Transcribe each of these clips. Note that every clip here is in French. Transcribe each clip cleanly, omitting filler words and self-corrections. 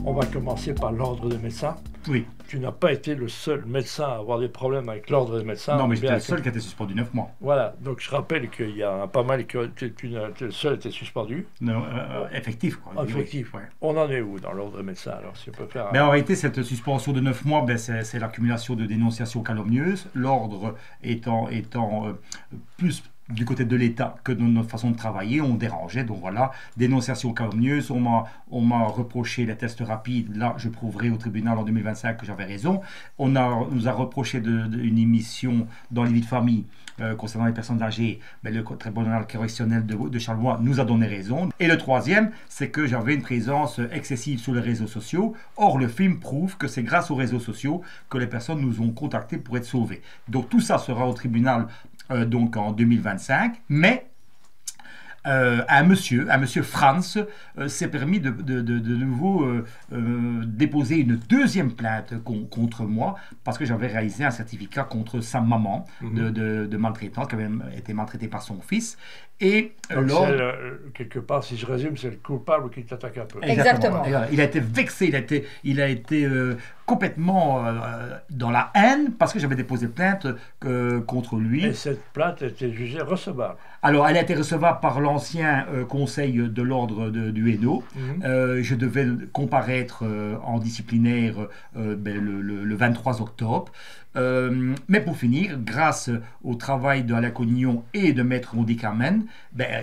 On va commencer par l'ordre des médecins. Oui. Tu n'as pas été le seul médecin à avoir des problèmes avec l'ordre des médecins. Non, mais j'étais le seul qui a été suspendu 9 mois. Voilà, donc je rappelle qu'il y a pas mal que tu es le seul à être suspendu. Non, effectif, quoi. Effectif. Oui, ouais. On en est où dans l'ordre des médecins, alors, si on peut faire... Mais en réalité, cette suspension de 9 mois, c'est l'accumulation de dénonciations calomnieuses. L'ordre étant plus du côté de l'État que de notre façon de travailler, on dérangeait. Donc voilà, dénonciation calomnieuse, on m'a reproché les tests rapides. Là, je prouverai au tribunal en 2025 que j'avais raison. On nous a reproché une émission dans les vies de famille concernant les personnes âgées. Mais le tribunal correctionnel de Charleroi nous a donné raison. Et le troisième, c'est que j'avais une présence excessive sur les réseaux sociaux. Or, le film prouve que c'est grâce aux réseaux sociaux que les personnes nous ont contactés pour être sauvées. Donc tout ça sera au tribunal donc en 2025, mais un monsieur Franz s'est permis de nouveau déposer une deuxième plainte contre moi parce que j'avais réalisé un certificat contre sa maman de maltraitance qui avait été maltraitée par son fils. Et quelque part, si je résume, c'est le coupable qui t'attaque un peu. Exactement. Il a été vexé, il a été complètement dans la haine parce que j'avais déposé plainte contre lui. Et cette plainte a été jugée recevable. Alors, elle a été recevable par l'ancien conseil de l'ordre du Hainaut. Je devais comparaître en disciplinaire le 23 octobre. Mais pour finir, grâce au travail de Alain Cognon et de Maître Modicamen,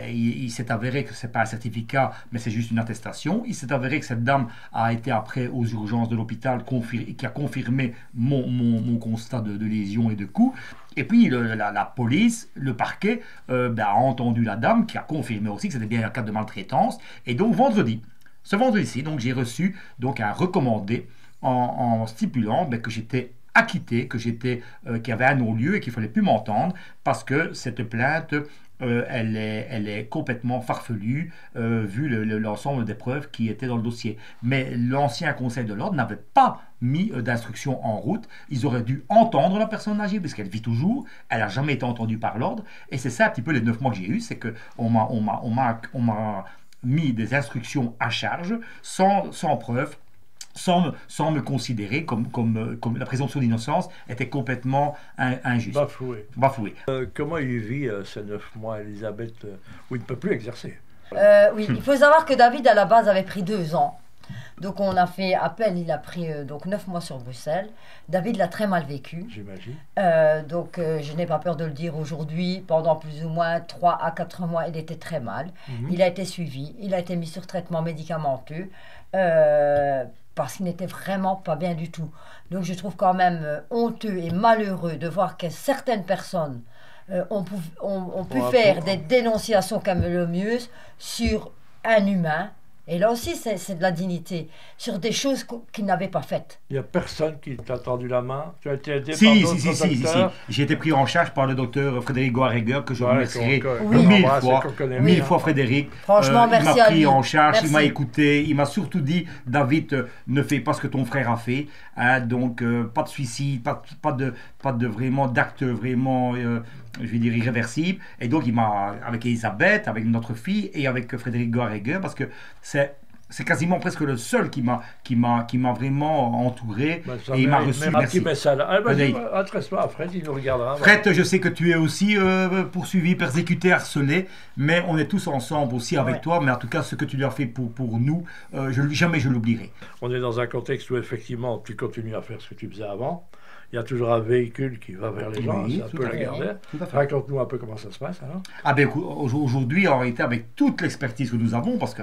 il s'est avéré que ce n'est pas un certificat, mais c'est juste une attestation. Il s'est avéré que cette dame a été après aux urgences de l'hôpital qui a confirmé mon constat de lésions et de coups. Et puis la police, le parquet, a entendu la dame qui a confirmé aussi que c'était bien un cas de maltraitance. Et donc ce vendredi-ci, j'ai reçu un recommandé en stipulant que j'étais acquitté, qu'il y avait un non-lieu et qu'il ne fallait plus m'entendre parce que cette plainte, elle est complètement farfelue vu l'ensemble des preuves qui étaient dans le dossier. Mais l'ancien conseil de l'ordre n'avait pas mis d'instruction en route. Ils auraient dû entendre la personne âgée puisqu'elle vit toujours, elle n'a jamais été entendue par l'ordre. Et c'est ça un petit peu les 9 mois que j'ai eu, c'est qu'on m'a mis des instructions à charge sans preuve. Sans me considérer comme la présomption d'innocence était complètement injuste. Bafouée. Comment il vit ces 9 mois, Elisabeth, où il ne peut plus exercer? Oui, il faut savoir que David, à la base, avait pris 2 ans. Donc on a fait appel, il a pris 9 mois sur Bruxelles. David l'a très mal vécu. J'imagine. Je n'ai pas peur de le dire aujourd'hui, pendant plus ou moins 3 à 4 mois, il était très mal. Il a été suivi, il a été mis sur traitement médicamenteux. Parce qu'il n'était vraiment pas bien du tout. Donc je trouve quand même honteux et malheureux de voir que certaines personnes ont pu faire des dénonciations calomnieuses sur un humain. Et là aussi, c'est de la dignité, sur des choses qu'il n'avait pas faites. Il n'y a personne qui t'a tendu la main? Tu as été aidé par d'autres docteurs? J'ai été pris en charge par le docteur Frédéric Goareger, que je remercierai mille fois Frédéric. Franchement, merci à lui. Il m'a pris en charge, il m'a écouté, il m'a surtout dit, David, ne fais pas ce que ton frère a fait. Donc, pas de suicide, pas de vraiment d'acte vraiment... je vais dire irréversible. Et donc, il m'a, avec Elisabeth, avec notre fille et avec Frédéric Goareger, parce que c'est quasiment presque le seul qui m'a vraiment entouré et il m'a reçu. Merci. Adresse-toi à Fred, il nous regardera. Fred, je sais que tu es aussi poursuivi, persécuté, harcelé, mais on est tous ensemble aussi avec toi. Mais en tout cas, ce que tu lui as fait pour nous, jamais je l'oublierai. On est dans un contexte où effectivement, tu continues à faire ce que tu faisais avant. Il y a toujours un véhicule qui va vers les gens, c'est un peu la Gardère. Raconte-nous un peu comment ça se passe alors. Aujourd'hui, en réalité, avec toute l'expertise que nous avons, parce que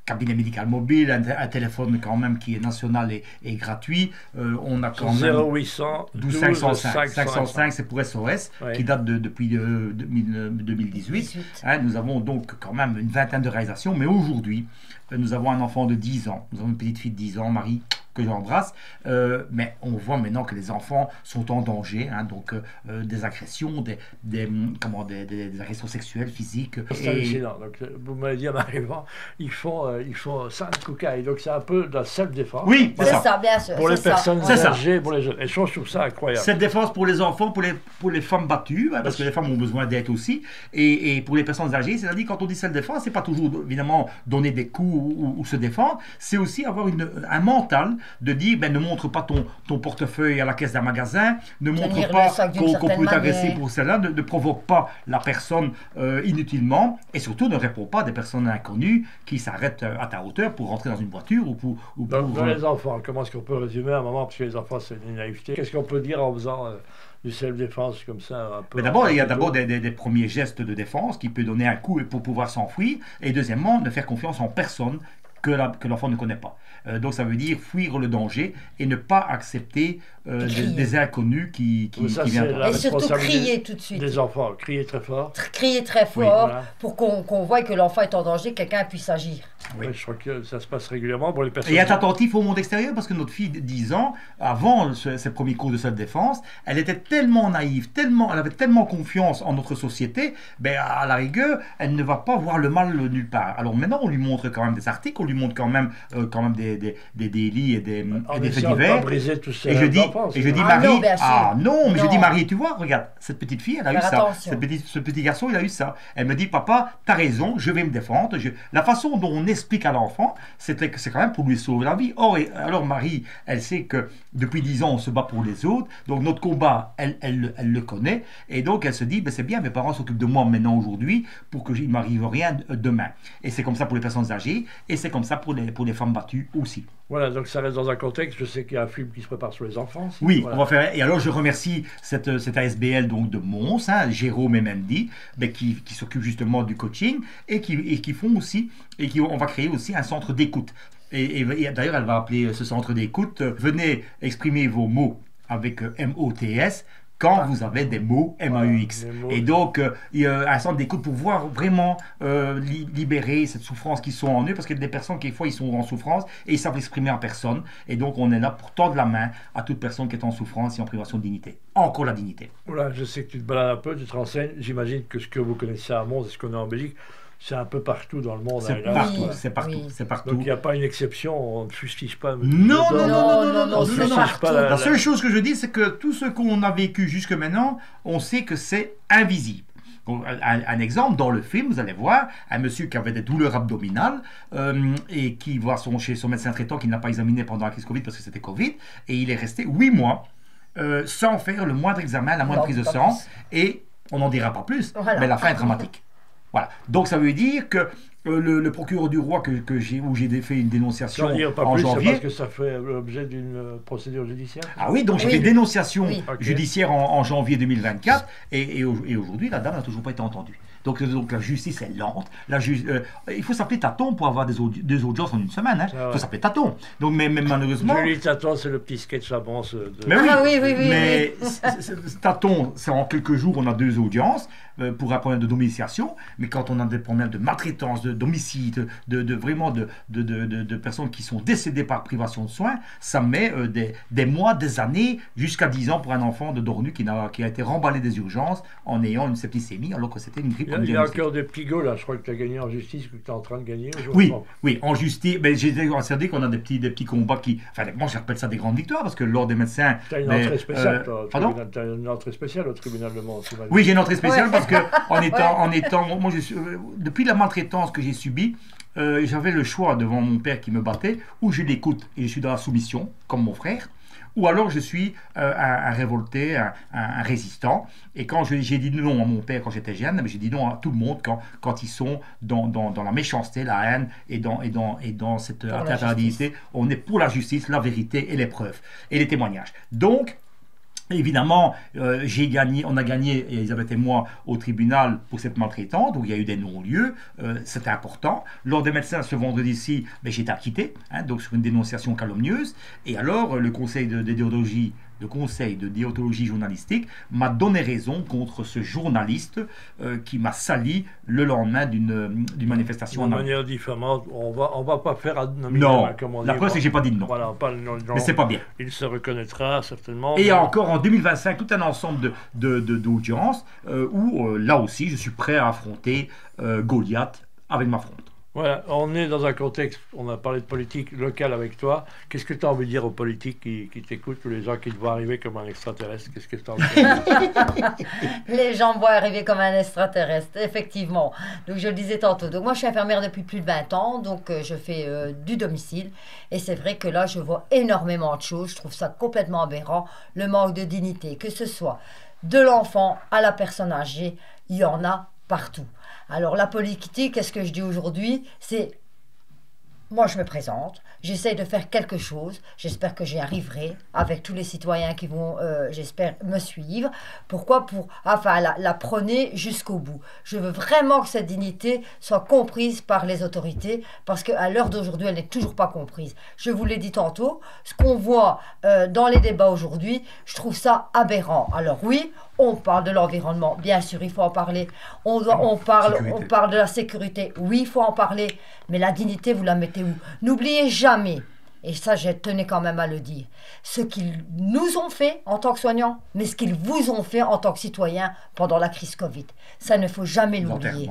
cabinet médical mobile, un téléphone quand même qui est national et gratuit, on a quand même 0800 12 505, c'est pour SOS, qui date depuis 2018. Nous avons donc quand même une vingtaine de réalisations, mais aujourd'hui, nous avons un enfant de 10 ans, nous avons une petite fille de 10 ans, Marie. que j'embrasse. Mais on voit maintenant que les enfants sont en danger, hein, donc des agressions, des agressions sexuelles, physiques. C'est hallucinant. Donc, vous m'avez dit en arrivant, ils font 5 cocaïnes. Donc c'est un peu de la self-défense. Oui, c'est ça, bien sûr. Pour les personnes âgées, pour les jeunes. Et je trouve ça incroyable. Cette défense pour les enfants, pour les femmes battues, hein, parce que les femmes ont besoin d'aide aussi, et pour les personnes âgées, c'est-à-dire quand on dit self-défense, c'est pas toujours évidemment donner des coups ou se défendre, c'est aussi avoir un mental de dire, ne montre pas ton portefeuille à la caisse d'un magasin, ne montre pas qu'on peut t'agresser pour cela, ne provoque pas la personne inutilement, et surtout ne réponds pas à des personnes inconnues qui s'arrêtent à ta hauteur pour rentrer dans une voiture ou pour... Dans les enfants, comment est-ce qu'on peut résumer à un moment, parce que les enfants c'est une naïveté, qu'est-ce qu'on peut dire en faisant du self-défense comme ça un peu? Mais d'abord, il y a d'abord des premiers gestes de défense qui peut donner un coup pour pouvoir s'enfuir, et deuxièmement, ne faire confiance en personne que l'enfant ne connaît pas. Donc ça veut dire fuir le danger et ne pas accepter des inconnus qui viennent. Et surtout crier tout de suite. Des enfants, crier très fort. Crier très fort, oui, voilà, pour qu'on voie que l'enfant est en danger, que quelqu'un puisse agir. Oui. Je crois que ça se passe régulièrement pour les personnes. Et être attentif au monde extérieur, parce que notre fille de 10 ans, avant ses premiers cours de self-défense, elle était tellement naïve, elle avait tellement confiance en notre société, à la rigueur, elle ne va pas voir le mal nulle part. Alors maintenant, on lui montre quand même des articles, on lui montre quand même des délits et des faits divers. Et je dis Marie, je dis Marie, tu vois, regarde, cette petite fille, elle a eu ça. Ce petit garçon, il a eu ça. Elle me dit, papa, t'as raison, je vais me défendre. La façon dont on explique à l'enfant, c'est quand même pour lui sauver la vie. Or, alors Marie, elle sait que depuis 10 ans, on se bat pour les autres. Donc notre combat, elle le connaît. Et donc elle se dit, c'est bien, mes parents s'occupent de moi maintenant aujourd'hui pour que il ne m'arrive rien demain. Et c'est comme ça pour les personnes âgées. Et c'est comme ça pour les femmes battues aussi. Voilà, donc ça reste dans un contexte. Je sais qu'il y a un film qui se prépare sur les enfants. Oui, voilà. On va faire. Et alors je remercie cette ASBL donc de Mons, hein, Jérôme et Mendy, qui s'occupent justement du coaching et qui font aussi, on va créer aussi un centre d'écoute. Et d'ailleurs, elle va appeler ce centre d'écoute venez exprimer vos mots avec MOTS. Quand vous avez des mots MAUX. Et donc, il y a un centre d'écoute pour voir vraiment libérer cette souffrance qui sont en eux, parce qu'il y a des personnes qui, des fois, ils sont en souffrance et ils savent l'exprimer en personne. Et donc, on est là pour tendre la main à toute personne qui est en souffrance et en privation de dignité. Encore la dignité. Voilà, je sais que tu te balades un peu, tu te renseignes. J'imagine que ce que vous connaissez à Mons et ce qu'on a en Belgique, c'est un peu partout dans le monde. C'est partout. Donc il n'y a pas une exception, on ne fustige pas. Non. La seule chose que je dis, c'est que tout ce qu'on a vécu jusque maintenant, on sait que c'est invisible. Donc, un exemple, dans le film, vous allez voir un monsieur qui avait des douleurs abdominales et qui va chez son médecin traitant qui ne l'a pas examiné pendant la crise Covid parce que c'était Covid, et il est resté 8 mois sans faire le moindre examen, la moindre prise de sang, et on n'en dira pas plus, mais la fin est dramatique. Voilà. Donc ça veut dire que le procureur du roi où j'ai fait une dénonciation en janvier. Parce que ça fait l'objet d'une procédure judiciaire. Ah oui, donc j'ai fait une dénonciation judiciaire en janvier 2024 et aujourd'hui la dame n'a toujours pas été entendue. Donc la justice est lente. Il faut s'appeler Taton pour avoir deux audiences en une semaine. Hein. Il faut s'appeler Taton. Donc, mais malheureusement. Julie Taton, c'est le petit sketch à Mons. Mais Taton, c'est en quelques jours, on a 2 audiences pour un problème de domiciliation. Mais quand on a des problèmes de maltraitance, d'homicide, vraiment de personnes qui sont décédées par privation de soins, ça met des mois, des années, jusqu'à 10 ans pour un enfant de Dornu qui a été remballé des urgences en ayant une septicémie alors que c'était une grippe. Il y a encore des petits gars là, je crois que tu as gagné en justice, que tu es en train de gagner aujourd'hui. Oui, en justice, j'ai considéré qu'on a des petits combats qui. Enfin, moi j'appelle ça des grandes victoires parce que l'ordre des médecins. Tu as une entrée spéciale, pardon ? Tu as une entrée spéciale au tribunal de Mons. Oui, j'ai une entrée spéciale parce que moi, depuis la maltraitance que j'ai subie, j'avais le choix devant mon père qui me battait, ou je l'écoute et je suis dans la soumission, comme mon frère. Ou alors je suis un révolté, un résistant. Et quand j'ai dit non à mon père quand j'étais jeune, j'ai dit non à tout le monde quand ils sont dans la méchanceté, la haine et dans cette interdité. On est pour la justice, la vérité et les preuves et les témoignages. Donc, évidemment, on a gagné, Elisabeth et moi, au tribunal pour cette maltraitance, donc il y a eu des non-lieux, c'était important. Lors des médecins, ce vendredi-ci, j'ai été acquitté, donc sur une dénonciation calomnieuse. Et alors, le conseil de déontologie de conseil de déontologie journalistique m'a donné raison contre ce journaliste qui m'a sali le lendemain d'une manifestation. De manière différente, on va pas faire ad nominem. Non, la preuve c'est que j'ai pas dit de nom. Voilà, pas le nom de gens. Mais c'est pas bien. Il se reconnaîtra certainement. Et il y a encore en 2025 tout un ensemble d'audiences où là aussi je suis prêt à affronter Goliath avec ma fronde. Voilà, on est dans un contexte, on a parlé de politique locale avec toi. Qu'est-ce que tu as envie de dire aux politiques qui t'écoutent, ou les gens qui te voient arriver comme un extraterrestre? Qu'est-ce que tu as envie de dire? Les gens me voient arriver comme un extraterrestre, effectivement. Donc je le disais tantôt. Donc moi je suis infirmière depuis plus de 20 ans, donc je fais du domicile. Et c'est vrai que là je vois énormément de choses. Je trouve ça complètement aberrant, le manque de dignité, que ce soit de l'enfant à la personne âgée, il y en a partout. Alors la politique, qu'est-ce que je dis aujourd'hui? C'est, moi je me présente, j'essaye de faire quelque chose, j'espère que j'y arriverai avec tous les citoyens qui vont, j'espère, me suivre. Pourquoi? Enfin, la prôner jusqu'au bout. Je veux vraiment que cette dignité soit comprise par les autorités, parce qu'à l'heure d'aujourd'hui, elle n'est toujours pas comprise. Je vous l'ai dit tantôt, ce qu'on voit dans les débats aujourd'hui, je trouve ça aberrant. Alors oui, on parle de l'environnement, bien sûr, il faut en parler. On parle de la sécurité, oui, il faut en parler. Mais la dignité, vous la mettez où? N'oubliez jamais, et ça, je tenais quand même à le dire, ce qu'ils nous ont fait en tant que soignants, mais ce qu'ils vous ont fait en tant que citoyens pendant la crise Covid. Ça, ne faut jamais l'oublier.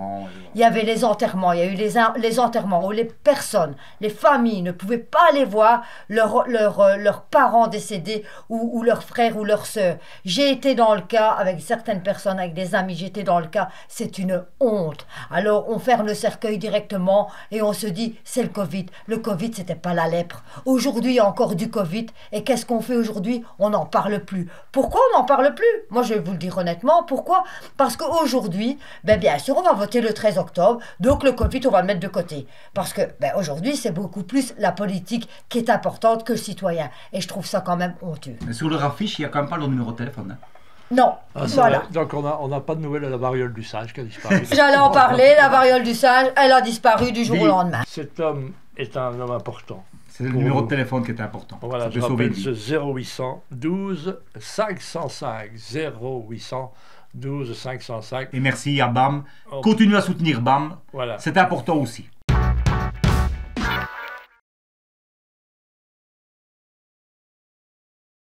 Il y avait les enterrements, il y a eu les enterrements où les personnes, les familles ne pouvaient pas aller voir leurs parents décédés ou leurs frères ou leurs sœurs. J'ai été dans le cas avec certaines personnes, avec des amis, j'étais dans le cas, c'est une honte. Alors, on ferme le cercueil directement et on se dit, c'est le Covid. Le Covid, c'était pas la lèpre. Aujourd'hui, il y a encore du Covid. Et qu'est-ce qu'on fait aujourd'hui? On n'en parle plus. Pourquoi on n'en parle plus? Moi, je vais vous le dire honnêtement. Pourquoi? Parce qu'aujourd'hui, bien sûr, on va voter le 13 octobre. Donc, le Covid, on va le mettre de côté. Parce que aujourd'hui, c'est beaucoup plus la politique qui est importante que le citoyen. Et je trouve ça quand même honteux. Mais sur leur affiche, il n'y a quand même pas le numéro de téléphone. Hein. Non, voilà. Vrai. Donc on n'a pas de nouvelles de la variole du singe qui a disparu. J'allais en parler, la variole du singe, elle a disparu du jour au lendemain. Cet homme est un homme important. C'est le numéro de téléphone qui est important. Voilà, je rappelle ce 0800 12 505. 0800 12 505. Et merci à BAM. Continuez à soutenir BAM. Voilà. C'est important aussi.